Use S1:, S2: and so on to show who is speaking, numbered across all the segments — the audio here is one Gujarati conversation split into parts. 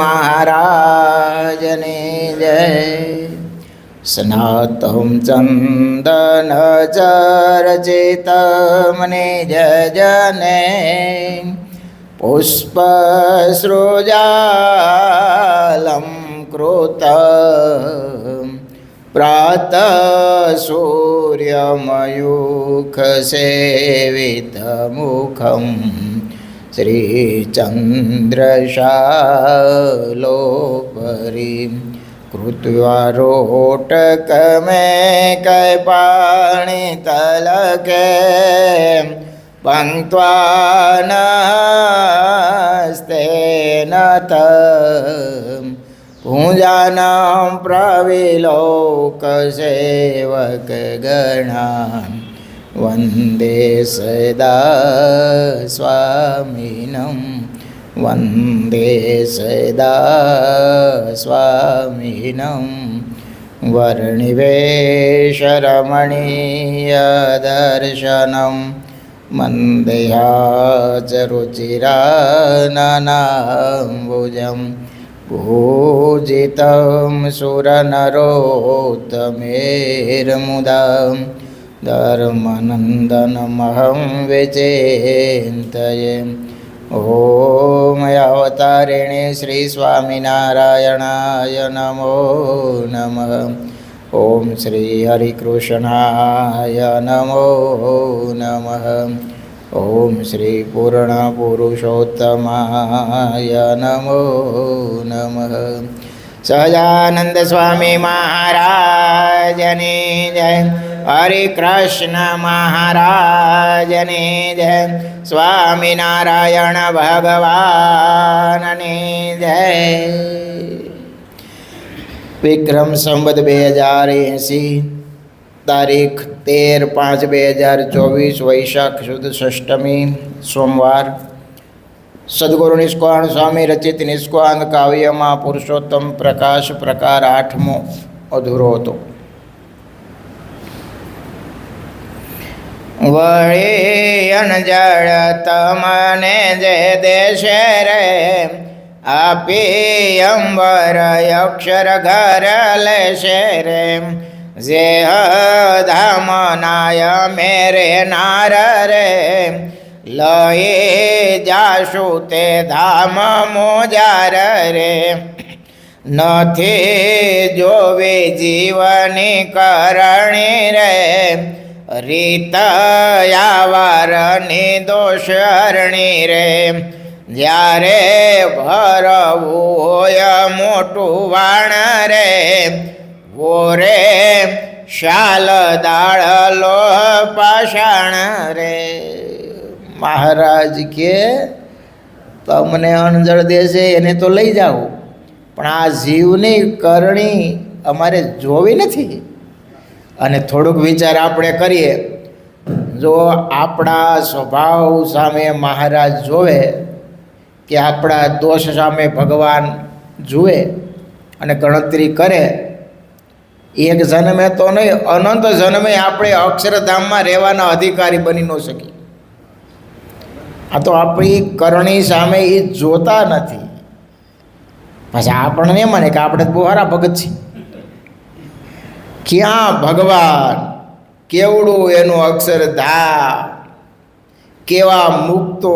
S1: મહારાજની જય. સ્નાતમ ચંદન ચર્ચિતમ નિજજને પુષ્પસૃજાલં કૃત પ્રાત સૂર્યમયુખસેવિતમુખં શ્રીચંદ્રશાલોપરી કૃત્વા રોટકમેકપાણિતલકે પંક્ત્વાનસ્તેન પૂજાનાં પ્રવિલોકસેવકગણાં વંદે સદા સ્વામિનં વંદે સદા સ્વામિનં વર્ણિવેશરમણીયદર્શનં મંદયાચરુચિરાનનાંબુજં પૂજિतं સુરનરોત્તમેર્મુદા ધર્મનંદનમહં વિચિંતયે. ઓમ અવતારિણે શ્રી સ્વામિનારાયણાય નમો નમઃ. ઓમ શ્રી હરિકૃષ્ણાય નમો નમઃ. ઓમ શ્રી પૂર્ણ પુરુષોત્તમાય નમો નમઃ. સહજાનંદ સ્વામી મહારાજની જય. હરિકૃષ્ણ મહારાજની જય. સ્વામિનારાયણ ભગવાનની જય. વિક્રમ સંવત 2080 તારીખ 13/5/2024 વૈશાખ સુદ ષષ્ઠમી સોમવાર. સદગુરુ નિષ્કાળ સ્વામી રચિત નિષ્કાળ કાવ્યમાં પુરુષોત્તમ પ્રકાશ પ્રકાર 8મો અધૂરો હતો. વળી અનજળ તમને જે દેશે રે આપી અંબર અક્ષર ઘર લેશે રે જે ધામનાય મેરે નાર રે લઈ જાશુ તે ધામ મોજાર રે નથી જોવી જીવની કરણી રે રીત યાવારની દોષરણી રે જ્યારે ભરવું હોય મોટું વાણ રે વોરે શાલ દાળલો પાષાણ રે. મહારાજ કે તમને અણજળ દેશે એને તો લઈ જાઓ, પણ આ જીવની કરણી અમારે જોવી નથી. અને થોડુંક વિચાર આપણે કરીએ, જો આપણા સ્વભાવ સામે મહારાજ જોવે કે આપણા દોષ સામે ભગવાન જુએ અને ગણતરી કરે, એક જન્મે તો નહીં અનંત જન્મે આપણે અક્ષરધામમાં રહેવાના અધિકારી બની ન શકીએ. આ તો આપણી કરણી સામે એ જોતા નથી. પછી આપણને મને કે આપણે બહુ સારા ભગત છીએ. ક્યાં ભગવાન, કેવડું એનું અક્ષરધામ, કેવા મુક્તો,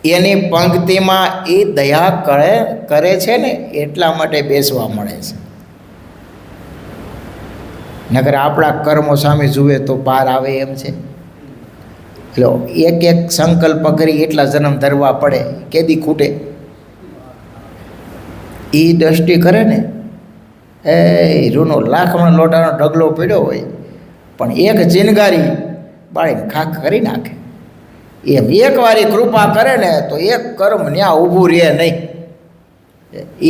S1: એની પંક્તિમાં એ દયા કરે છે ને એટલા માટે બેસવા મળે છે. નકર આપણા કર્મો સામે જુએ તો પાર આવે એમ છે. એટલે એક એક સંકલ્પ કરી એટલા જન્મ ધરવા પડે, કેદી ખૂટે. એ દ્રષ્ટિ કરે ને એ રૂનો લાખમાં લોટાનો ઢગલો પડ્યો હોય પણ એક ચિનગારી બાળીને ખાખ કરી નાખે. એમ એક વારી કૃપા કરે ને તો એક કર્મ ન્યા ઊભું રહે નહીં.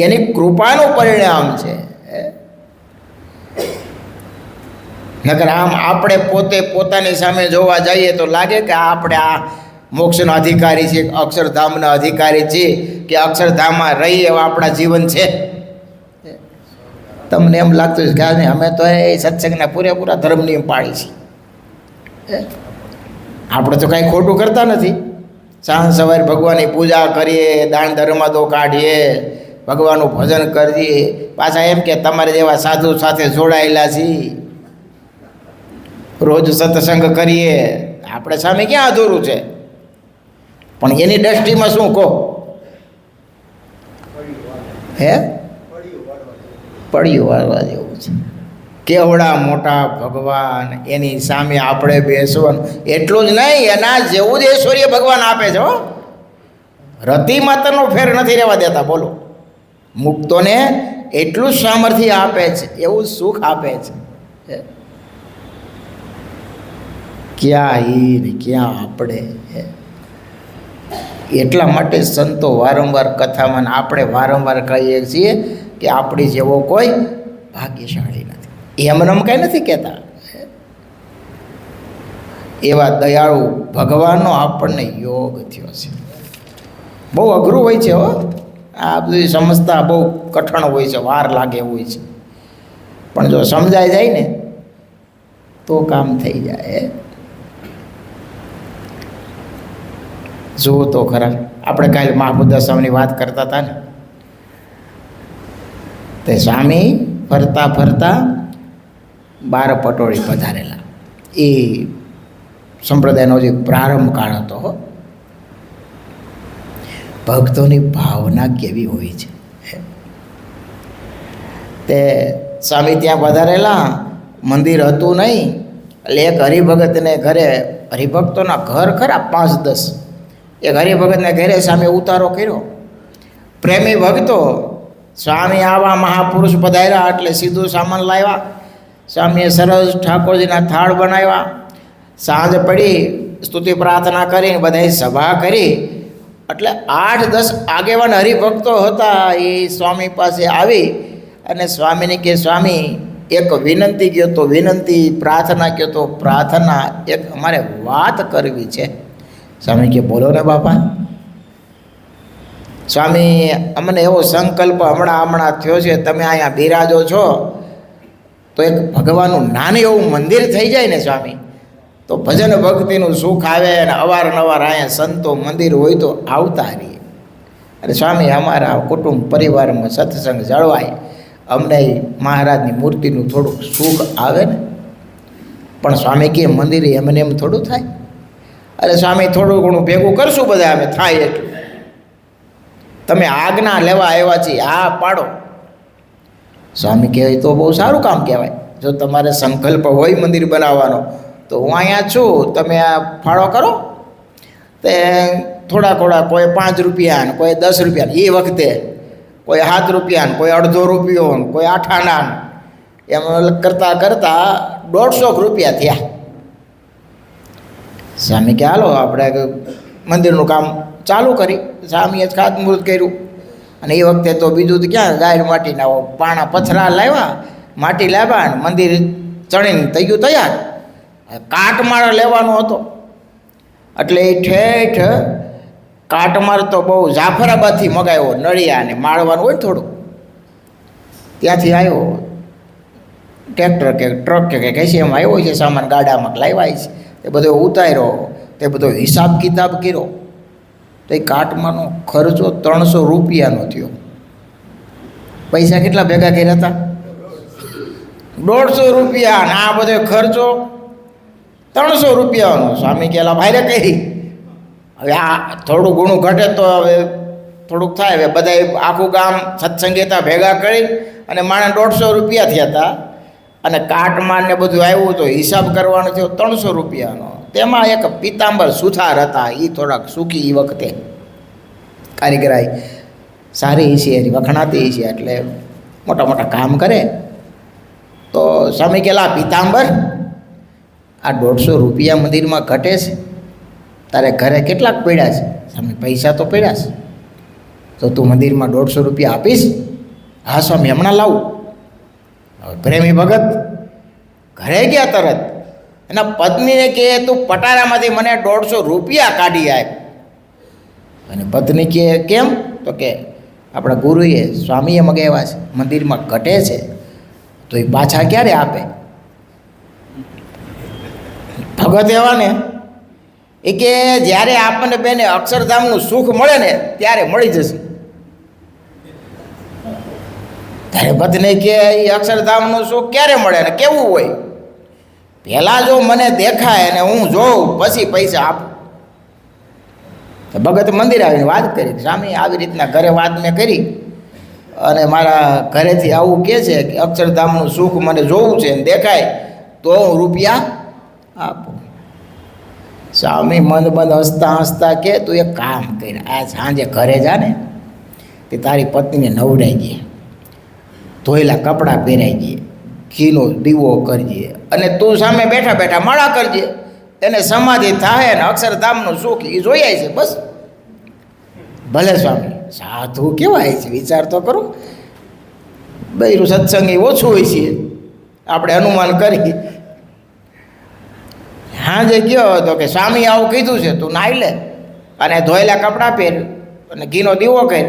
S1: એની કૃપાનું પરિણામ છે. નકર આમ આપણે પોતે પોતાની સામે જોવા જઈએ તો લાગે કે આપણે આ મોક્ષનો અધિકારી છીએ, અક્ષરધામના અધિકારી છીએ, કે અક્ષરધામમાં રહી એવા આપણા જીવન છે. તમને એમ લાગતું છે કે અમે તો એ સત્સંગના પૂરેપૂરા ધર્મ નિયમ પાળી છીએ. આપણે તો કાંઈ ખોટું કરતા નથી, સાંજ સવારે ભગવાનની પૂજા કરીએ, દાન ધર્માદો કાઢીએ, ભગવાનનું ભજન કરીએ, પાછા એમ કે તમારે જેવા સાધુ સાથે જોડાયેલા છીએ, રોજ સત્સંગ કરીએ. આપણે સામે ક્યાં અધૂરું છે? પણ એની દ્રષ્ટિમાં શું કહો? હે, પડ્યું વાળવા જેવું છે. કેવડા મોટા ભગવાન, એની સામે આપણે બેસવાનું. એટલું જ નહીં, એના જેવું જ ઐશ્વર્ય ભગવાન આપે છે. હો, રતિ માત્રનો ફેર નથી રહેવા દેતા. બોલો, મુક્તોને એટલું જ સામર્થ્ય આપે છે, એવું જ સુખ આપે છે. ક્યાં ઈ ને ક્યાં આપણે. એટલા માટે સંતો વારંવાર કથામાં, આપણે વારંવાર કહીએ છીએ કે આપણી જેવો કોઈ ભાગ્યશાળી નથી. એમનેમ કંઈ નથી કહેતા. એવા દયાળુ ભગવાનનો આપણને યોગ થયો છે. બહુ અઘરું હોય છે. હો, આ બધું સમજતા બહુ કઠણ હોય છે, વાર લાગે હોય છે. પણ જો સમજાઈ જાય ને તો કામ થઈ જાય. જુઓ તો ખરા, આપણે કાલે મહાબુદ્ધ સ્વામીની વાત કરતા હતા ને, તે સ્વામી ફરતા ફરતા 12 પટોળી પધારેલા. એ સંપ્રદાયનો જે પ્રારંભ કાળ હતો. ભક્તોની ભાવના કેવી હોય છે. તે સ્વામી ત્યાં પધારેલા, મંદિર હતું નહીં, એટલે એક હરિભગતને ઘરે, હરિભક્તોના ઘર ખરા 5-10, એક હરિભગતને ઘરે સામે ઉતારો કર્યો. પ્રેમી ભક્તો, સ્વામી આવા મહાપુરુષ પધાર્યા એટલે સીધું સામાન લાવ્યા. સ્વામીએ સરસ ઠાકોરજીના થાળ બનાવ્યા. સાંજ પડી, સ્તુતિ પ્રાર્થના કરીને બધાએ સભા કરી. એટલે 8-10 આગેવાન હરિભક્તો હતા. એ સ્વામી પાસે આવી અને સ્વામીને કે, સ્વામી એક વિનંતી કહો તો વિનંતી, પ્રાર્થના કહો તો પ્રાર્થના, એક અમારે વાત કરવી છે. સ્વામી કે, બોલો ને બાપા. સ્વામી, અમને એવો સંકલ્પ હમણાં થયો છે, તમે અહીંયા બિરાજો છો તો એક ભગવાનનું નાનું એવું મંદિર થઈ જાય ને સ્વામી, તો ભજન ભક્તિનું સુખ આવે અને અવારનવાર અહીંયા સંતો મંદિર હોય તો આવતા રહીએ. અને સ્વામી, અમારા કુટુંબ પરિવારમાં સત્સંગ જળવાય, અમને મહારાજની મૂર્તિનું થોડુંક સુખ આવે ને. પણ સ્વામી કે, મંદિરે એમને એમ થોડું થાય. અરે સ્વામી, થોડું ઘણું ભેગું કરશું બધા, અમે થાય એટલું. તમે આજ્ઞા લેવા આવ્યા છીએ, આ પાડો. સ્વામી કહેવાય તો બહુ સારું કામ કહેવાય. જો તમારે સંકલ્પ હોય મંદિર બનાવવાનો તો હું અહીંયા છું, તમે આ ફાળો કરો. તે થોડા કોઈ 5 રૂપિયા ને કોઈ 10 રૂપિયા, એ વખતે કોઈ 7 રૂપિયા ને કોઈ અડધો રૂપિયો ને કોઈ 8 આના, એમ કરતાં 150 રૂપિયા થયા. સ્વામી કે, હાલો આપણે મંદિરનું કામ ચાલુ કરી. સ્વામીએ જ ખાતમુહૂર્ત કર્યું. અને એ વખતે તો બીજું તો ક્યાં, ગાય માટીના પાણા પથરા લાવ્યા, માટી લાવ્યા ને મંદિર ચણીને થઈ ગયું તૈયાર. કાટમાળ લેવાનો હતો એટલે એ ઠેઠ કાટમાળ તો બહુ જાફરાબાદથી મગાવ્યો, નળિયા ને માળવાનું હોય થોડું, ત્યાંથી આવ્યો. ટ્રેક્ટર કે ટ્રક કે કહેશે એમ આવ્યો છે સામાન, ગાડામાં લાવ્યા છે. એ બધો ઉતાર્યો, તે બધો હિસાબ કિતાબ કર્યો. તો એ કાટમાંનો ખર્ચો 300 રૂપિયાનો થયો. પૈસા કેટલા ભેગા કર્યા હતા? 150 રૂપિયા. અને આ બધો ખર્ચો 300 રૂપિયાનો. સ્વામી કહેલા ભાઈ કરી, હવે આ થોડું ઘણું ઘટે તો હવે થોડુંક થાય. હવે બધા આખું ગામ સત્સંગીતા ભેગા કરી અને માણે 150 રૂપિયા થયા હતા. અને કાટમાળ ને બધું આવ્યું તો હિસાબ કરવાનો થયો 300 રૂપિયાનો. તેમાં એક પિતાંબર સુથાર હતા, એ થોડાક સુખી. એ વખતે કારીગરાઈ સારી છે, વખણાતી છે, એટલે મોટા મોટા કામ કરે. તો સ્વામી કહેલા, પિતાંબર, આ 150 રૂપિયા મંદિરમાં ઘટે છે, તારે ઘરે કેટલાક પડ્યા છે? સ્વામી, પૈસા તો પડ્યા છે. તો તું મંદિરમાં 150 રૂપિયા આપીશ? હા સ્વામી, હમણાં લાવું. પ્રેમી ભગત ઘરે ગયા તરત. એના પત્નીને કહે, તું પટારામાંથી મને 150 રૂપિયા કાઢી આપ. અને પત્ની કહે, કેમ? તો કે આપણા ગુરુએ, સ્વામીએ મગાવ્યા છે, મંદિરમાં ઘટે છે, તો એ પાછા ક્યારે આપે? ભગત એવા ને, એ કે જ્યારે આપણને બેને અક્ષરધામનું સુખ મળે ને ત્યારે મળી જશે. ત્યારે પત્ની કે એ અક્ષરધામનું સુખ ક્યારે મળે ને કેવું હોય? પહેલાં જો મને દેખાય અને હું જોઉં પછી પૈસા આપું. તો ભગત મંદિર આવીને વાત કરી, સ્વામી આવી રીતના ઘરે વાત મેં કરી અને મારા ઘરેથી આવું કહે છે કે અક્ષરધામનું સુખ મને જોવું છે ને દેખાય તો હું રૂપિયા આપું. સ્વામી મંદ મંદ હસતા હસતા કે તું એક કામ કર, આ સાંજે ઘરે જા ને તે તારી પત્નીને નવડાઈ દે, ધોયેલા કપડાં પહેરાઈ દે, ઘીનો દીવો કરજે અને તું સામે બેઠા બેઠા માળા કરજે, એને સમાધિ થાય ને અક્ષરધામનું સુખ એ જોયાય છે બસ. ભલે સ્વામી, સાધુ કેવાય છે વિચાર તો કરો. બૈરું સત્સંગી ઓછું હોય છે આપણે અનુમાન કરી. હા જે કયો હતો કે સ્વામી આવું કીધું છે, તું નાહી લે અને ધોયેલા કપડાં પહેર અને ઘીનો દીવો કર,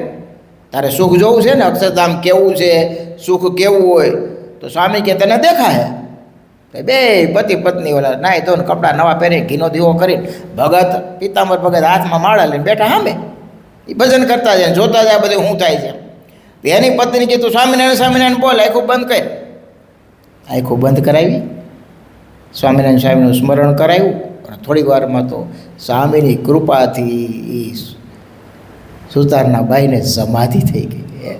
S1: તારે સુખ જોવું છે ને અક્ષરધામ કેવું છે, સુખ કેવું હોય. તો સ્વામી કે તને દેખાય? બે પતિ પત્ની ઓલા નાહી ધોઈને કપડાં નવા પહેરી ઘીનો દીવો કરી ભગત પિતાંબર ભગત હાથમાં માળા લઈને બેઠા સામે એ ભજન કરતા જાય, જોતા જાય બધું શું થાય છે. એની પત્ની કીધું સ્વામિનારાયણ સ્વામિનારાયણ બોલ, આખું બંધ કર. આખું બંધ કરાવી, સ્વામિનારાયણ સ્વામીનું સ્મરણ કરાવ્યું અને થોડીક વારમાં તો સ્વામીની કૃપાથી સુતારના બાઈને સમાધિ થઈ ગઈ.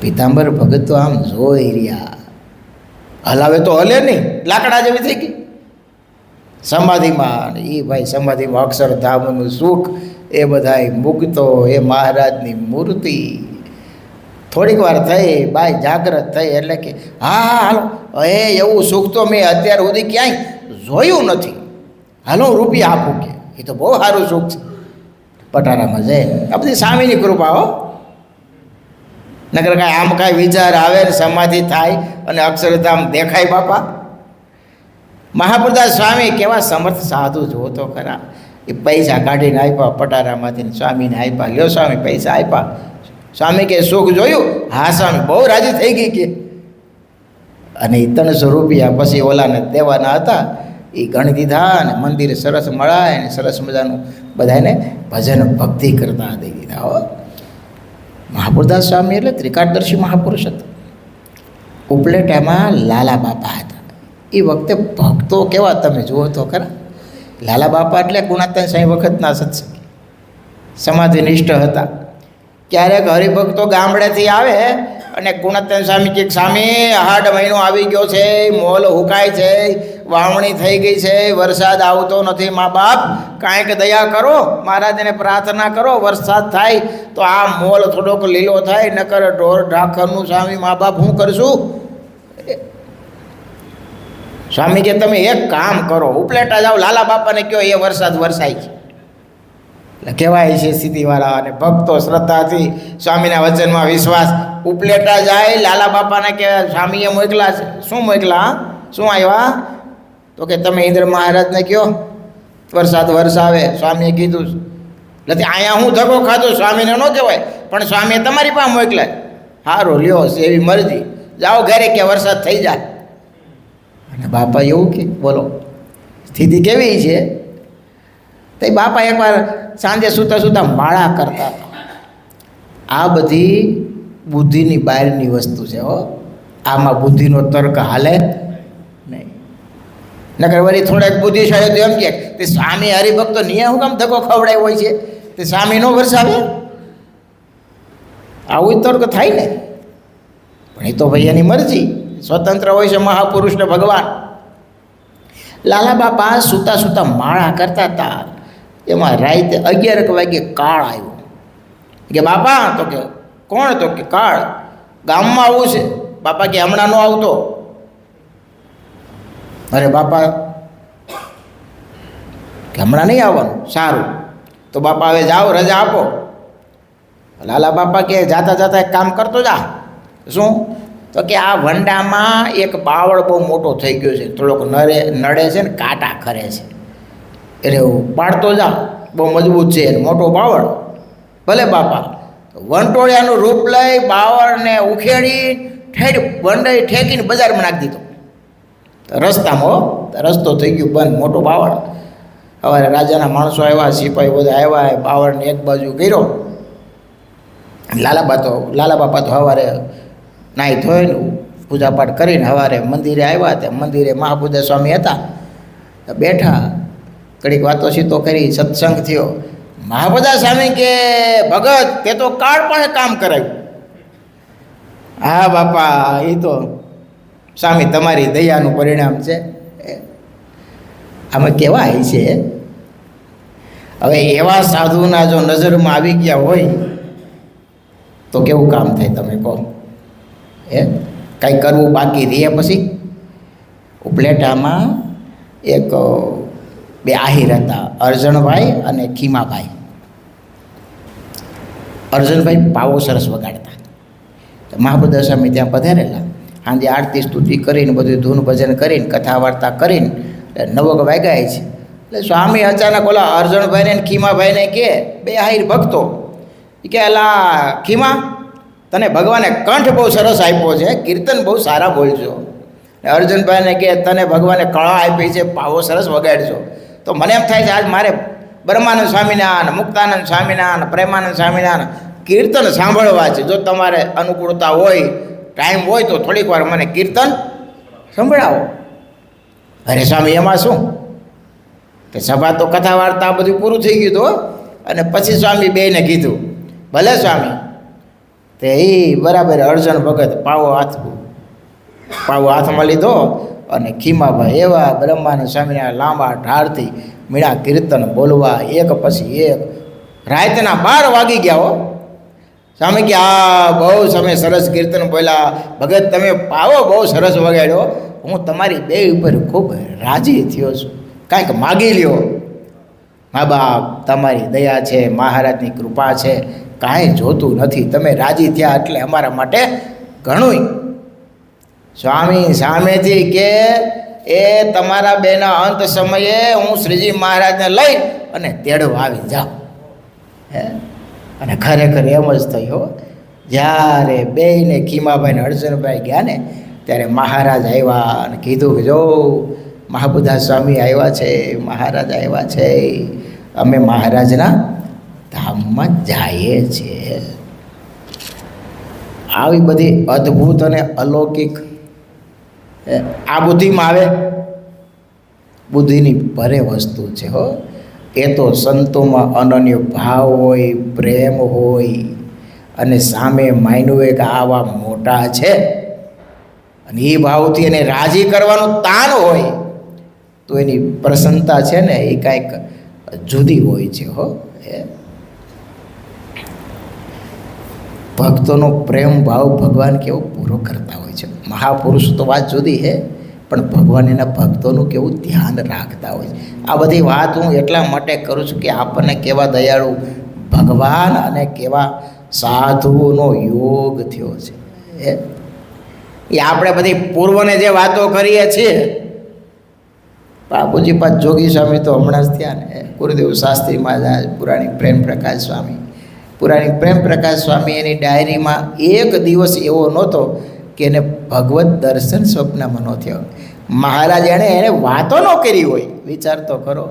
S1: પિતાંબર ભગત તો આમ જોઈ રહ્યા, હલાવે તો હલે નહીં, લાકડા જેવી થઈ ગઈ સમાધિમાં. એ ભાઈ સમાધિમાં અક્ષરધામનું સુખ એ બધાય મૂકતો એ મહારાજની મૂર્તિ. થોડીક વાર થઈ બાઈ જાગ્રત થઈ એટલે કે હા હા હાલો, એ એવું સુખ તો મેં અત્યાર સુધી ક્યાંય જોયું નથી, હાલો હું રૂપિયા આપું. કે એ તો બહુ સારું સુખ છે. પટારામાં જાય આ બધી સ્વામીની કૃપા હો. નકર કાંઈ આમ કાંઈ વિચાર આવે ને સમાધિ થાય અને અક્ષરધામ દેખાય બાપા. મહાપ્રદાસ સ્વામી કેવા સમર્થ સાધુ જુઓ તો ખરા. એ પૈસા કાઢીને આપ્યા પટારામાંથી, સ્વામીને આપ્યા, લ્યો સ્વામી પૈસા આપ્યા. સ્વામી કે સુખ જોયું? હા સ્વામી, બહુ રાજી થઈ ગઈ કે. અને એ 300 રૂપિયા પછી ઓલાને દેવાના હતા એ ગણી દીધા અને મંદિરે સરસ મળાય અને સરસ મજાનું બધાને ભજન ભક્તિ કરતા દઈ દીધા. હો મહાપુરદાસ સ્વામી એટલે ત્રિકાળદર્શી મહાપુરુષ હતા. ઉપલેટામાં લાલા બાપા હતા. એ વખતે ભક્તો કેવા તમે જુઓ તો ખરા. લાલા બાપા એટલે ગુણાતીતાન સાંઈ વખતના સત્સંગી, સમાધિનિષ્ઠ હતા. ક્યારેક હરિભક્તો ગામડેથી આવે અને ગુણાતીતાન સ્વામી કે સ્વામી હાડ મહિનો આવી ગયો છે, મોલ હુકાય છે, વાવણી થઈ ગઈ છે, વરસાદ આવતો નથી, મા બાપ કાંઈક દયા કરો, મહારાજને પ્રાર્થના કરો વરસાદ થાય તો આ મોલ થોડોક લીલો થાય, નકર ઢોર ઢાખરનું સ્વામી મા બાપ શું કરશું? સ્વામી કે તમે એક કામ કરો, ઉપલેટા જાઓ, લાલા બાપાને કહો એ વરસાદ વરસાય છે. એટલે કહેવાય છે સ્થિતિવાળા અને ભક્તો શ્રદ્ધાથી સ્વામીના વચનમાં વિશ્વાસ. ઉપલેટા જાય, લાલા બાપાને કે સ્વામીએ મોકલા છે. શું મોકલા? શું આવ્યા? તો કે તમે ઇન્દ્ર મહારાજને કહો વરસાદ વરસાવે. સ્વામીએ કીધું નથી, અહીંયા હું ધક્કો ખાધો સ્વામીને ન કહેવાય, પણ સ્વામીએ તમારી પાસે મોકલાય. સારું લ્યો એવી મરજી, જાઓ ઘરે કે વરસાદ થઈ જાય. અને બાપા એવું કે બોલો સ્થિતિ કેવી છે? તો બાપા એકવાર સાંજે સૂતા સૂતા માળા કરતા હતા. આ બધી બુદ્ધિની બહારની વસ્તુ છે હો. આમાં બુદ્ધિનો તર્ક હાલે નહીં. નકર વળી થોડાક બુદ્ધિશાળી તો એમ કે તે સ્વામી હરિભક્તો નિયમ હું કામ ધક્કો ખવડાવ્યો હોય છે, તે સ્વામી નો વરસાવે, આવું તર્ક થાય ને. પણ એ તો ભાઈ એની મરજી, સ્વતંત્ર હોય છે મહાપુરુષને ભગવાન. લાલા બાપા સૂતા સૂતા માળા કરતા હતા. એમાં રાતે 11 વાગે કાળ આવ્યો. કે બાપા, તો કે કોણ? તો કે કાળ ગામમાં આવું છે. બાપા કે હમણાં નો આવતો. અરે બાપા કે હમણાં નહીં આવવાનું. સારું, તો બાપા હવે જાઓ, રજા આપો. લાલા બાપા કે જાતા જાતા એક કામ કરતો જા. શું? તો કે આ વંડામાં એક બાવળ બહુ મોટો થઈ ગયો છે, થોડોક નડે છે ને કાંટા ખરે છે, એટલે પાડતો જા, બહુ મજબૂત છે મોટો બાવળ. ભલે બાપા. વંટોળિયાનું રૂપ લઈ બાવળને ઉખેડી ઠેડ વંડાઈ ઠેકીને બજારમાં નાખી દીધો. રસ્તામાં રસ્તો થઈ ગયો બંધ, મોટો બાવળ. સવારે રાજાના માણસો આવ્યા, સિપાહી બધા આવ્યા, બાવળને એક બાજુ કર્યો. લાલા બાપા તો સવારે નાહી ધોઈને પૂજાપાઠ કરીને સવારે મંદિરે આવ્યા. તે મંદિરે મહાબુદ્ધ સ્વામી હતા, તો બેઠા, ઘડીક વાતો સીતો કરી, સત્સંગ થયો. મહાબુદ્ધ સ્વામી કે ભગત તે તો કાળ પાસે કામ કરાવ્યું. હા બાપા, એ તો સ્વામી તમારી દયાનું પરિણામ છે. આમાં કેવા આવી છે. હવે એવા સાધુના જો નજરમાં આવી ગયા હોય તો કેવું કામ થાય તમે કહો? કાંઈ કરવું બાકી રહે પછી? ઉપલેટામાં એક બે આહિર હતા, અરજણભાઈ અને ખીમાભાઈ. અરજણભાઈ પાવો સરસ વગાડતા. મહાબુદ્ધ સ્વામી ત્યાં પધારેલા. સાંજે આરતી સ્તુતિ કરીને બધું ધૂન ભજન કરીને કથા વાર્તા કરીને 9 વાગ્યા છે. એટલે સ્વામી અચાનક ઓલા અરજણભાઈને ને ખીમાભાઈને કે, બે આહિર ભક્તો, કે અલા ખીમા, તને ભગવાને કંઠ બહુ સરસ આપ્યો છે, કીર્તન બહુ સારા બોલજો. અર્જુનભાઈને કે તને ભગવાને કળા આપી છે, પાવો સરસ વગાડજો. તો મને એમ થાય છે આજ મારે બ્રહ્માનંદ સ્વામીના અને મુક્તાનંદ સ્વામીના અને પ્રેમાનંદ સ્વામીના કીર્તન સાંભળવા છે. જો તમારે અનુકૂળતા હોય, ટાઈમ હોય તો થોડીક વાર મને કીર્તન સંભળાવો. અરે સ્વામી એમાં શું, કે સભા તો કથા વાર્તા બધું પૂરું થઈ ગયું હતું. અને પછી સ્વામી બેયને કીધું, ભલે સ્વામી. તે એ બરાબર અર્જણ ભગત પાવો હાથમાં લીધો અને ખીમાભાઈ એવા બ્રહ્માનંદ સ્વામીના લાંબા ઢાળથી મીણા કીર્તન બોલવા, એક પછી એક. રાતના 12 વાગી ગયા હો. સ્વામી કે આ બહુ સમય સરસ કીર્તન બોલ્યા ભગત, તમે પાવો બહુ સરસ વગાડ્યો, હું તમારી બે ઉપર ખૂબ રાજી થયો છું, કાંઈક માગી લ્યો. મા બાપ તમારી દયા છે, મહારાજની કૃપા છે, કાંઈ જોતું નથી, તમે રાજી થયા એટલે અમારા માટે ઘણું. સ્વામી સામેથી કે એ તમારા બેના અંત સમયે હું શ્રીજી મહારાજને લઈ અને તેડવા આવી જાઉં. અને ખરેખર એમ જ થયો. જ્યારે બેયને ખીમાભાઈ ને અર્જુનભાઈ ગયા ને ત્યારે મહારાજ આવ્યા અને કીધું કે જો મહાબુદ્ધ સ્વામી આવ્યા છે, મહારાજ આવ્યા છે, અમે મહારાજના ધામમાં જઈએ છીએ. આવી બધી અદ્ભુત અને અલૌકિક આ બુદ્ધિમાં આવે, બુદ્ધિની પરે વસ્તુ છે હો. એ તો સંતોમાં અનન્ય ભાવ હોય, પ્રેમ હોય, અને સામે માન્યું કે આવા મોટા છે અને એ ભાવથી એને રાજી કરવાનું તાન હોય તો એની પ્રસન્નતા છે ને એ કાંઈક જુદી હોય છે હો. ભક્તોનો પ્રેમ ભાવ ભગવાન કેવો પૂરો કરતા હોય છે. મહાપુરુષ તો વાત જુદી છે, પણ ભગવાન એના ભક્તોનું કેવું ધ્યાન રાખતા હોય છે. આ બધી વાત હું એટલા માટે કરું છું કે આપણને કેવા દયાળુ ભગવાન અને કેવા સાધુઓનો યોગ થયો છે. એ આપણે બધી પૂર્વને જે વાતો કરીએ છીએ, બાપુજી પાસ જોગી સ્વામી તો હમણાં જ થયા ને, ગુરુદેવ શાસ્ત્રી મહારાજ, પુરાણી પ્રેમ પ્રકાશ સ્વામી. પુરાણી પ્રેમ પ્રકાશ સ્વામી એની ડાયરીમાં એક દિવસ એવો નહોતો કે એને ભગવત દર્શન સ્વપ્નમાં ન થયો. મહારાજ એને વાતો ન કરી હોય. વિચાર તો કરો.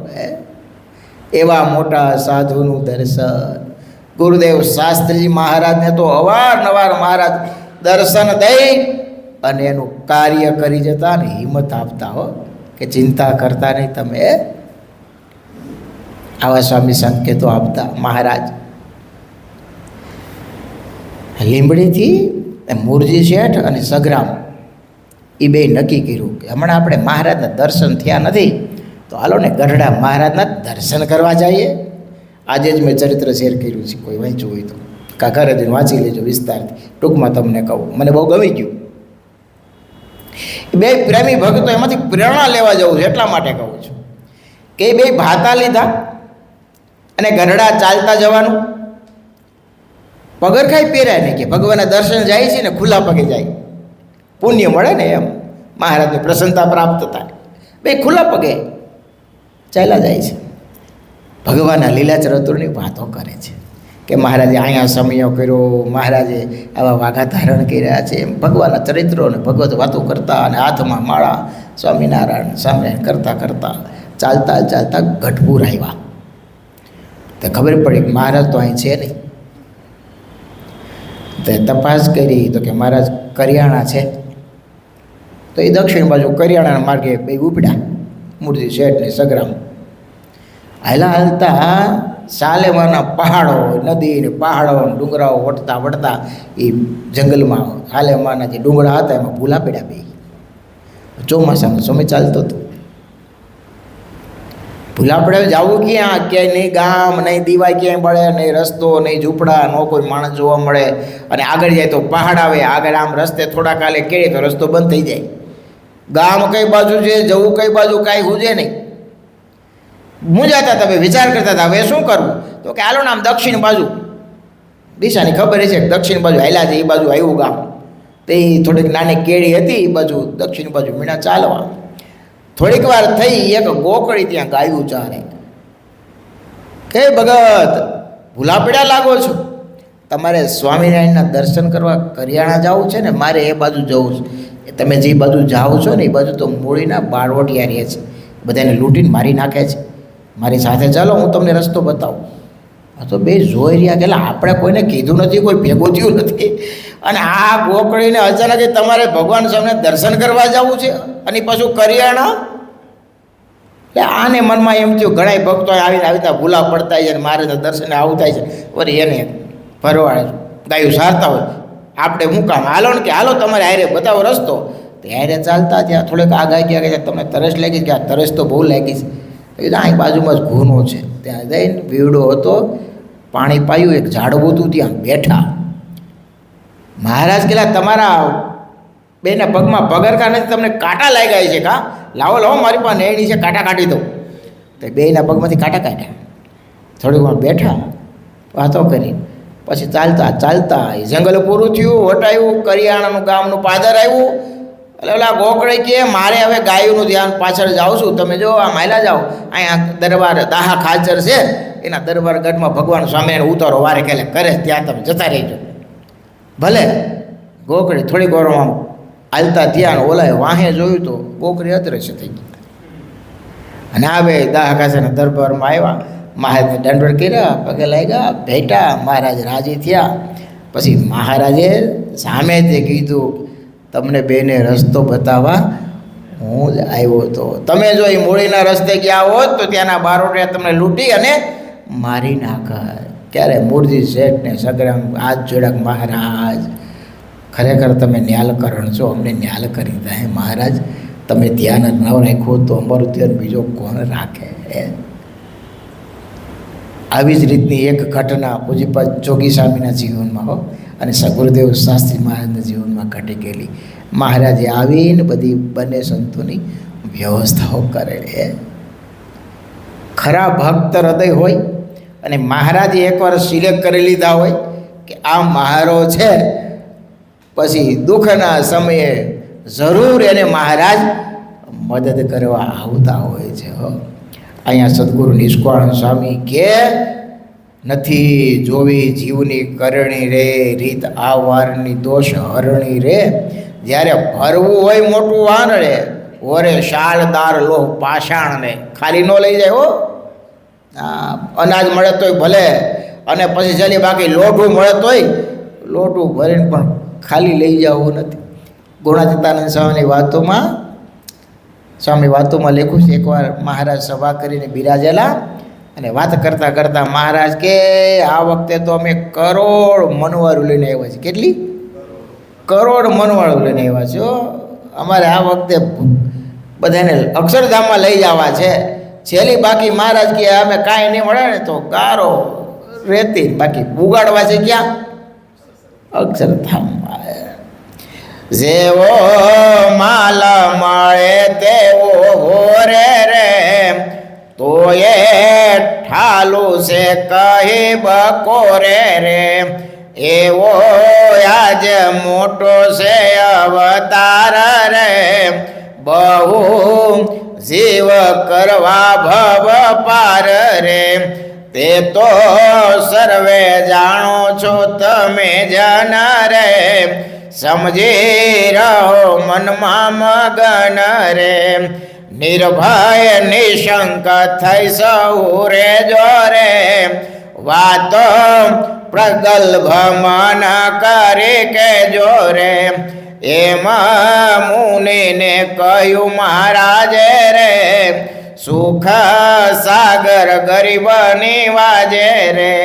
S1: એવા મોટા સાધુનું દર્શન ગુરુદેવ શાસ્ત્રીજી મહારાજને તો અવારનવાર મહારાજ દર્શન દઈ અને એનું કાર્ય કરી જતા ને હિંમત આપતા હો કે ચિંતા કરતા નહીં તમે. આવા સ્વામી સંકેતો આપતા મહારાજ. લીંબડીથી મૂરજી શેઠ અને સગરામ એ બે નક્કી કર્યું કે હમણાં આપણે મહારાજના દર્શન થયા નથી તો હાલો ને ગઢડા મહારાજના દર્શન કરવા જઈએ. આજે જ મેં ચરિત્ર શેર કર્યું છે, કોઈ વાંચ્યું હોય તો ઘરે જઈને વાંચી લેજો વિસ્તારથી. ટૂંકમાં તમને કહું, મને બહુ ગમી ગયું. બે પ્રેમી ભક્તો એમાંથી પ્રેરણા લેવા જવું છે એટલા માટે કહું છું કે એ બે ભાતા લીધા અને ગઢડા ચાલતા જવાનું. પગરખાઈ પહેરાય નહીં કે ભગવાનના દર્શન જાય છે ને ખુલ્લા પગે જાય, પુણ્ય મળે ને એમ, મહારાજની પ્રસન્નતા પ્રાપ્ત થાય. બે ખુલ્લા પગે ચાલ્યા જાય છે, ભગવાનના લીલા ચરિત્રોની વાતો કરે છે કે મહારાજે અહીંયા સમયો કર્યો, મહારાજે આવા વાઘા ધારણ કર્યા છે, એમ ભગવાનના ચરિત્રો અને ભગવત વાતો કરતા અને હાથમાં માળા સ્વામિનારાયણ સ્વામિનારાયણ કરતાં કરતાં ચાલતા ચાલતા ગઢપુર આવ્યા તો ખબર પડી કે મહારાજ તો અહીં છે નહીં. તો તપાસ કરી તો કે મહારાજ કરિયાણા છે. તો એ દક્ષિણ બાજુ કરિયાણાના માર્ગે બે ઉપડ્યા, મૂર્તિ શેઠ ને સગરામ. હાલતા હાલતા સાલેમાના પહાડો, નદી ને પહાડો ડુંગરાઓ વટતા વટતા એ જંગલમાં સાલેમાના જે ડુંગરા હતા એમાં ભૂલા પડ્યા બે. ચોમાસાનો સમય ચાલતો હતો. ભૂલા પડે જવું ક્યાં? ક્યાંય નહીં ગામ, નહીં દીવાય ક્યાંય મળે, નહીં રસ્તો, નહીં ઝૂંપડા, ન કોઈ માણસ જોવા મળે. અને આગળ જાય તો પહાડ આવે, આગળ આમ રસ્તે થોડા કાલે કેળે તો રસ્તો બંધ થઈ જાય. ગામ કઈ બાજુ છે, જવું કઈ બાજુ, કાંઈ હુજે નહીં. મૂંઝાતા તમે વિચાર કરતા હતા હવે શું કરવું? તો કે હાલો ને આમ દક્ષિણ બાજુ, દિશાની ખબર છે કે દક્ષિણ બાજુ હાલ્યા છે, એ બાજુ આવ્યું ગામ. તે થોડીક નાની કેળી હતી એ બાજુ દક્ષિણ બાજુ મીણા ચાલવા. થોડીક વાર થઈ, એક ગોકળી ત્યાં ગાયું ચારે. કે ભગત ભૂલા પડ્યા લાગો છો, તમારે સ્વામિનારાયણના દર્શન કરવા કરિયાણા જવું છે ને? મારે એ બાજુ જવું છે. તમે જે બાજુ જાઓ છો ને એ બાજુ તો મૂળીના બાળવટિયા રહે છે, બધાને લૂંટીને મારી નાખે છે. મારી સાથે ચાલો, હું તમને રસ્તો બતાવું. આ તો બે જોઈ રહ્યા કે આપણે કોઈને કીધું નથી, કોઈ ભેગું થયું નથી, અને આ ગોકળીને અચાનક તમારે ભગવાન સામે દર્શન કરવા જવું છે અને પાછું કરિયાણા. એટલે આને મનમાં એમ થયું ઘણા ભક્તો આવીને આવતા ભૂલા પડતા છે અને મારે તો દર્શને આવતા છે, વળી એને ભરવા ગાયું સારતા હોય. આપણે શું કામ? હાલો ને કે હાલો તમારે હારે બતાવો રસ્તો. તો હારે ચાલતા ત્યાં થોડેક આગળ ગયા કે તમને તરસ લાગી, કે આ તરસ તો બહુ લાગી છે. અહીં બાજુમાં જ ઘૂનો છે, ત્યાં જઈને ભીવડો હતો, પાણી પાયું, એક ઝાડવું હતું, ત્યાં બેઠા. મહારાજ કહેલા તમારા બેના પગમાં પગરખા નથી, તમને કાંટા લાગ્યા છે કા? લાવો લાવો મારી પાસે નેણી છે, કાંટા કાઢી દઉં. તો બેના પગમાંથી કાંટા કાઢ્યા. થોડીક વાર બેઠા વાતો કરી, પછી ચાલતા ચાલતા એ જંગલ પૂરું થયું, વટાયું, કરિયાણાનું ગામનું પાદર આવ્યું. એટલે ઓલા ગોકળે કે મારે હવે ગાયોનું ધ્યાન પાછળ જાઉં છું, તમે જો આ માયલા જાઓ, અહીંયા દરબાર દાહા ખાચર છે, એના દરબાર ગઢમાં ભગવાન સ્વામિનારાયણ ઉતારો વારે ખેલે કરે, ત્યાં તમે જતા રહેજો. ભલે ગોકળી થોડીક વારમાં હાલતા ધ્યાન ઓલાએ વાહે જોયું તો ગોકળી અદ્રશ્ય થઈ ગઈ. અને આવે દાહા ખાચરના દરબારમાં આવ્યા, મહારાજને દંડવત કર્યા, પગે લાગ્યા, ભેટા. મહારાજ રાજી થયા. પછી મહારાજે સામે તે કીધું તમને બેને રસ્તો બતાવવા હું જ આવ્યો હતો. તમે જો એ મૂળીના રસ્તે ગયા હોત તો ત્યાંના બારોટિયા તમને લૂંટી અને મારી નાખત. ક્યારે મૂળજી શેઠ ને સગરામ હાથ જોડ્યા, મહારાજ ખરેખર તમે ન્યાલકરણ છો, અમને ન્યાલ કરી દીધા હે મહારાજ. તમે ધ્યાન ન રાખ્યું તો અમારું ધ્યાન બીજો કોણ રાખે? આવી જ રીતની એક ઘટના પૂજ્યપાદ જોગી સ્વામીના જીવનમાં હો અને ગુરુદેવ શાસ્ત્રી મહારાજના જીવનમાં ઘટી ગયેલી. મહારાજે આવીને બધી બંને સંતોની વ્યવસ્થાઓ કરેલી. ખરા ભક્ત હૃદય હોય અને મહારાજે એકવાર સિલેક્ટ કરી લીધા હોય કે આ મહારો છે, પછી દુઃખના સમયે જરૂર એને મહારાજ મદદ કરવા આવતા હોય છે. અહીંયા સદગુરુ નિષ્કાળ સ્વામી કે નથી જોવી જીવની કરણી રે, રીત આ વારની દોષ હરણી રે. જ્યારે ભરવું હોય મોટું વાન રે, ઓરે શાલદાર લોહ પાષાણ ને ખાલી ન લઈ જાય. હો અનાજ મળે તોય ભલે, અને પછી ચાલી બાકી લોઢું મળે તોય લોઢું ભરીને પણ ખાલી લઈ જવું નથી. ગુણાતીતાનંદ સ્વામી વાતોમાં લખ્યું છે, એકવાર મહારાજ સભા કરીને બિરાજેલા અને વાત કરતાં કરતાં મહારાજ કે આ વખતે તો અમે કરોડ મનવારું લઈને આવ્યા છીએ. કેટલી? કરોડ મનવાળું લઈને આવ્યા છો. અમારે આ વખતે બધાને અક્ષરધામમાં લઈ જવા છે. છેલ્લી બાકી મહારાજ કે અમે કાંઈ નહીં મળે ને તો ગારો રેતી, બાકી ઉગાડવા છે ક્યાં? અક્ષરધામમાં. જેવો માલ મળે તેવો હોરે રે, તો એ ઠાલું છે કહી બકોરે રે. એવો આજ મોટો છે અવતાર રે, બહુ જીવ કરવા ભવ પાર રે. તે તો સર્વે જાણો છો તમે જન રે, સમજી રહો મનમાં મગન રે. નિર્ભય નિશંક થઈ સૌ રે જોરે વાતો પ્રગલ્ભ મન કરે કે જોરે એમાં મુનિને કહ્યું મહારાજે રે સુખ સાગર ગરીબની વાજે રે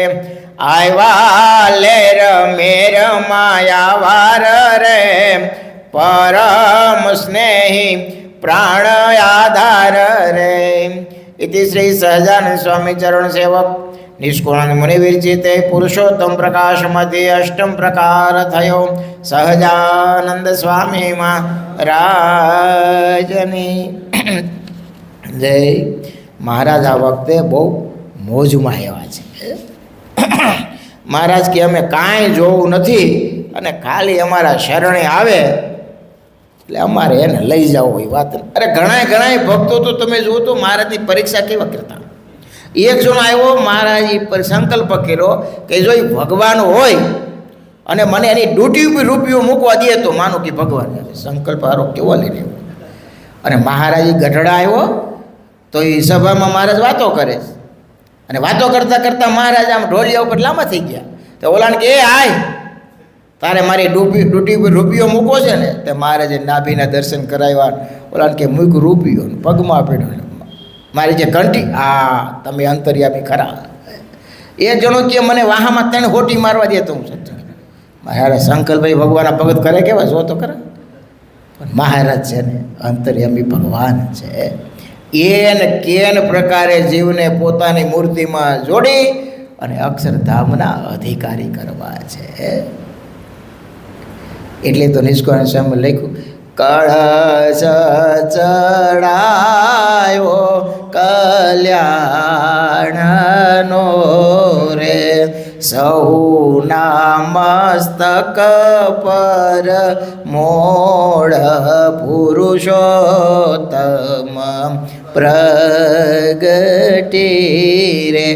S1: આવ્યા લેર મેર માયા વાર રે પરમ સ્નેહી પ્રાણ આધાર રે ઇતિ શ્રી સહજાનંદ સ્વામી ચરણ સેવક નિષ્કુળાનંદ મુનિ વિરચિતે પુરુષોત્તમ પ્રકાશ મધ્ય અષ્ટમ પ્રકાર થયો સહજાનંદ સ્વામી મહારાજની જય. મહારાજ આ વખતે બહુ મોજમાં આવ્યા છે. મહારાજ કે અમે કાંઈ જોવું નથી અને ખાલી અમારા શરણે આવે એટલે અમારે એને લઈ જવું એ વાત. અરે ઘણા ભક્તો તો તમે જુઓ તો મહારાજની પરીક્ષા કેવા કરતા. એક જણો આવ્યો, મહારાજ પર સંકલ્પ કર્યો કે જો એ ભગવાન હોય અને મને એની ડ્યુટી ઉપર રૂપિયો મૂકવા દે તો માનો કે ભગવાન. સંકલ્પ હારો કેવો લઈને અને મહારાજ ગઢડા આવ્યો તો એ સભામાં મહારાજ વાતો કરે અને વાતો કરતાં કરતાં મહારાજ આમ ઢોલિયા ઉપર લાંબા થઈ ગયા. તો ઓલાને કે એ આય તારે મારી ડ્યુટી ઉપર રૂપિયો મૂકો છે ને. તે મહારાજે નાભીના દર્શન કરાવ્યા. ઓલાને કે મૂક રૂપિયો પગમાં પડ્યો મારી જે ઘંટી આ તમે અંતર્યામી ખરા. એ જણો કે મને વાહામાં તને હોટી મારવા દે તો હું સત્સંગ. મહારાજ શંકરભાઈ ભગવાનના ભગત કરે કેવા જો તો ખરા. પણ મહારાજ છે ને અંતર્યામી ભગવાન છે. એન કેન પ્રકારે જીવને પોતાની મૂર્તિમાં જોડી અને અક્ષરધામના અધિકારી કરવા છે. એટલે તો નિષ્કુળાનંદ સ્વામી લખ્યું કળશ ચડાયો કલ્યાણનો રે સૌના મસ્તક પર મોઢ પુરુષોત્તમ પ્રગટી રે.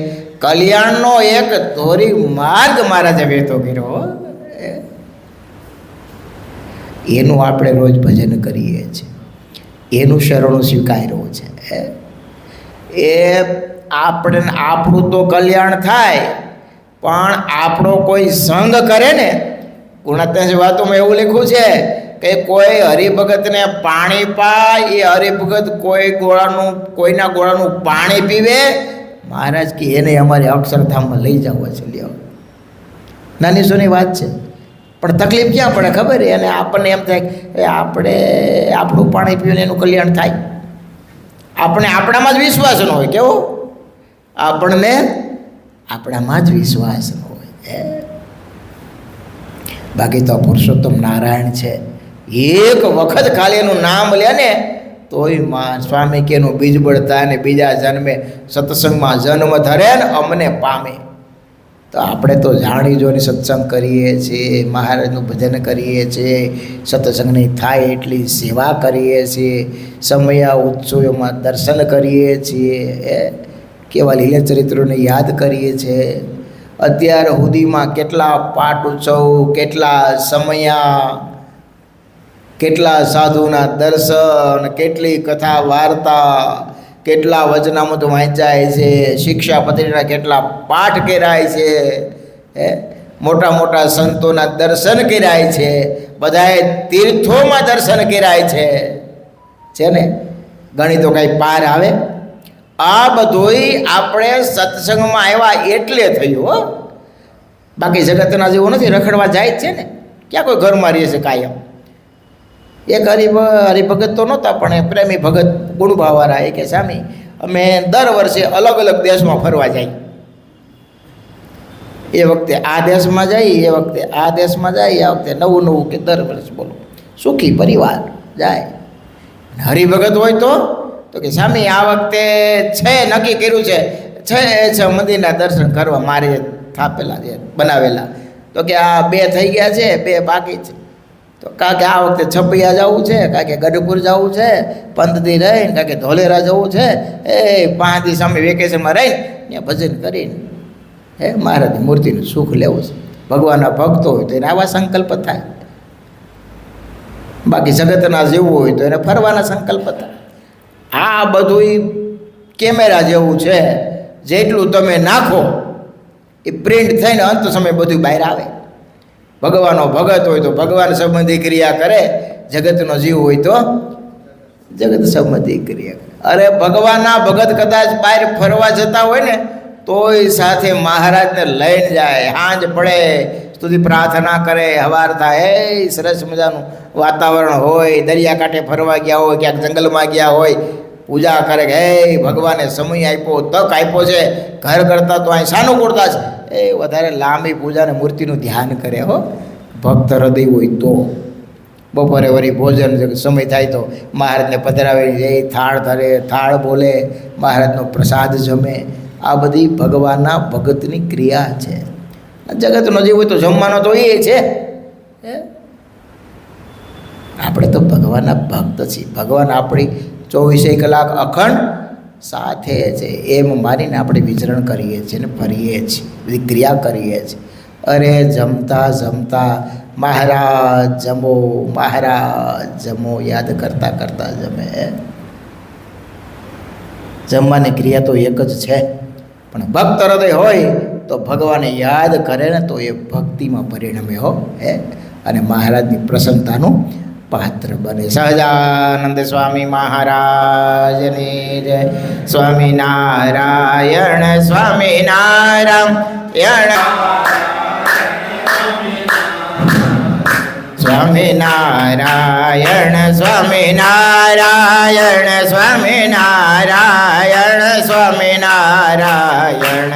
S1: કલ્યાણનો એક ધોરી માર્ગ મહારાજે વહેતો કર્યો. એનું આપણે રોજ ભજન કરીએ છીએ, એનું શરણું સ્વીકાર્યો છે. એ આપણું તો કલ્યાણ થાય પણ આપણો કોઈ સંગ કરે ને. ગુણાત્મક વાતોમાં એવું લખ્યું છે કે કોઈ હરિભગતને પાણી પાય એ હરિભગત કોઈના ગોળાનું પાણી પીવે મહારાજ કે એને અમારે અક્ષરધામમાં લઈ જવા છે. લ્યો નાની સોની વાત છે પણ તકલીફ ક્યાં પડે ખબર? અને આપણને એમ થાય કે આપણે આપણું પાણી પીને એનું કલ્યાણ થાય. આપણે આપણામાં જ વિશ્વાસ ન હોય. કેવો? આપણને આપણામાં જ વિશ્વાસ ન હોય. બાકી તો પુરુષોત્તમ નારાયણ છે. એક વખત ખાલી એનું નામ લે ને તોય સ્વામી કે એનું બીજ બળતા ને બીજા જન્મે સત્સંગમાં જન્મ ધરે ને અમને પામે. તો આપણે તો જાણી જોઈને સત્સંગ કરીએ છીએ, મહારાજનું ભજન કરીએ છીએ, સત્સંગની થાય એટલી સેવા કરીએ છીએ, સમયા ઉત્સવોમાં દર્શન કરીએ છીએ, કેવા લીલા ચરિત્રોને યાદ કરીએ છીએ. અત્યાર સુધીમાં કેટલા પાઠ ઉત્સવ, કેટલા સમયા, કેટલા સાધુના દર્શન, કેટલી કથા વાર્તા, કેટલા વચનામૃત વાંચાય છે, શિક્ષાપત્રીના કેટલા પાઠ કરાય છે, મોટા મોટા સંતોના દર્શન કરાય છે, બધાએ તીર્થોમાં દર્શન કરાય છે ને. ગણી તો કાંઈ પાર આવે? આ બધુંય આપણે સત્સંગમાં આવ્યા એટલે થયું. બાકી જગતના જેવું નથી, રખડવા જાય જ છે ને. ક્યાં કોઈ ઘરમાં રહે છે કાયમ? એક હરિભગત તો નહોતા પણ પ્રેમી ભગત ગુણભાવાળા એ કે સ્વામી અમે દર વર્ષે અલગ અલગ દેશમાં ફરવા જાય. એ વખતે આ દેશમાં જાય, એ વખતે આ દેશમાં જાય, આ વખતે નવું નવું કે દર વર્ષ બોલો સુખી પરિવાર જાય. હરિભગત હોય તો કે સ્વામી આ વખતે છે નક્કી કર્યું છે મંદિરના દર્શન કરવા મારે થાપેલા છે બનાવેલા. તો કે આ 2 થઈ ગયા છે, 2 બાકી છે. તો કાંકે આ વખતે છપૈયા જવું છે, કાંકે ગઢપુર જવું છે, 15 દી રહીને, કાંકે ધોલેરા જવું છે. 5 દી સામે વેકેશનમાં રહીને ત્યાં ભજન કરીને મહારાજની મૂર્તિનું સુખ લેવું છે. ભગવાનના ભક્તો હોય તો એને આવા સંકલ્પ થાય. બાકી જગતના જેવું હોય તો એને ફરવાના સંકલ્પ થાય. આ બધું કેમેરા જેવું છે, જેટલું તમે નાખો એ પ્રિન્ટ થઈને અંત સમય બધું બહાર આવે. ભગવાનનો ભગત હોય તો ભગવાન સંબંધી ક્રિયા કરે, જગતનો જીવ હોય તો જગત સંબંધી ક્રિયા. અરે ભગવાનના ભગત કદાચ બહાર ફરવા જતા હોય ને તોય સાથે મહારાજને લઈને જાય. સાંજ પડે સુધી પ્રાર્થના કરે, હવાર થાય, એ સરસ મજાનું વાતાવરણ હોય, દરિયાકાંઠે ફરવા ગયા હોય, ક્યાંક જંગલમાં ગયા હોય, પૂજા કરે કે હે ભગવાને સમય આપ્યો, તક આપ્યો છે, ઘર કરતાં તો અહીં સાનુકૂળતા છે, એ વધારે લાંબી પૂજાને મૂર્તિનું ધ્યાન કરે હો ભક્ત હૃદય હોય તો. બપોરે વળી ભોજન સમય થાય તો મહારાજને પધરાવી જાય, થાળ ધરે, થાળ બોલે, મહારાજનો પ્રસાદ જમે. આ બધી ભગવાનના ભગતની ક્રિયા છે. જગતનો જીવ હોય તો જમવાનો તો એ છે. આપણે તો ભગવાનના ભક્ત છીએ. ભગવાન આપણી 24 કલાક અખંડ સાથે છે એમ માનીને આપણે વિચરણ કરીએ છીએ ને ફરીએ છીએ, બધી ક્રિયા કરીએ છીએ. અરે જમતા જમતા મહારાજ જમો, મહારાજ જમો યાદ કરતાં કરતાં જમે. જમવાની ક્રિયા તો એક જ છે, પણ ભક્ત હૃદય હોય તો ભગવાનને યાદ કરે ને તો એ ભક્તિમાં પરિણમે હો અને મહારાજની પ્રસન્નતાનું પાત્ર બને. સહજાનંદ સ્વામી મહારાજની જય. સ્વામિનારાયણ સ્વામિનારાયણ, સ્વામિનારાયણ સ્વામિનારાયણ, સ્વામિનારાયણ સ્વામિનારાયણ.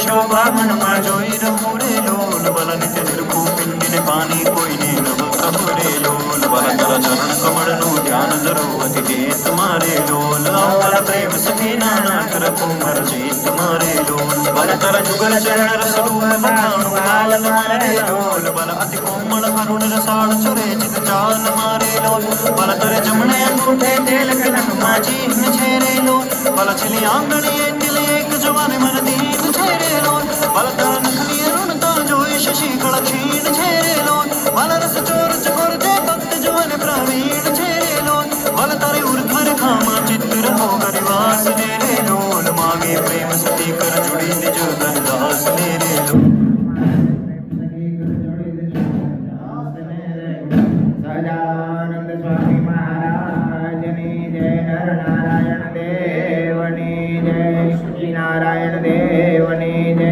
S2: શોભા મનમાં જોઈ રહું રે લોલ. करो अति देत मारे लोल अवल प्रेम सखी नाना कर कुमर जीत मारे लोल बल तर जुगल चरण रस रूप बखानु लाल मारे लोल बल अति कोमल करुण रसाल चुरे चित चाल मारे लोल बल तर जमने अंगूठे तेल कनक माजी न छेरे लोल बल छिली आंगणी तिल एक जवान मन दीन छेरे लोल बल तर नखनी अरुण तो जोई शशि कल क्षीण छेरे लोल बल रस चोर चकोर दे भक्त जवान प्रवीण छेरे लोल बल तारे उर्ध्वर खामा चित्र हो गरिवास नेरे लोल मागे प्रेम सती कर जुड़ी निज धनदास नेरे लोल
S1: સહજાનંદ સ્વામી મહારાજની જય નરનારાયણ દેવની જય શ્રી નારાયણ દેવની જય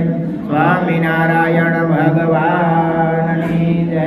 S1: સ્વામિનારાયણ